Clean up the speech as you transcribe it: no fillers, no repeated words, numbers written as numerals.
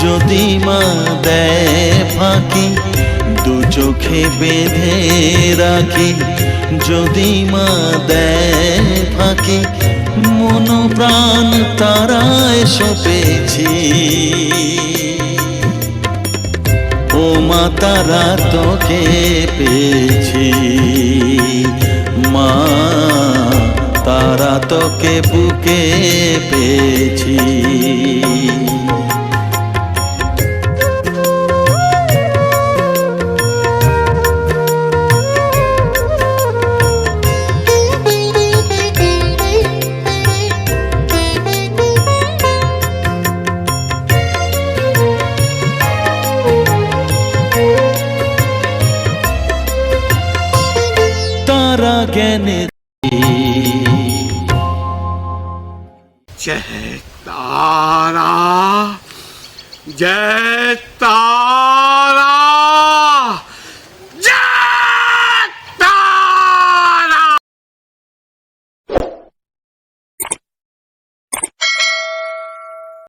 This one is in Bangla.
যদি মা দেয় ফাঁকি দু চোখে বেঁধে রাখি, যদি মা দেয় ফাঁকি মন প্রাণ তারায় সপেছি। ও মা তারা তোকে পেয়েছি, মা তারা তোকে বুকে পেয়েছি। তারা জ্ঞানে जय तारा जय तारा।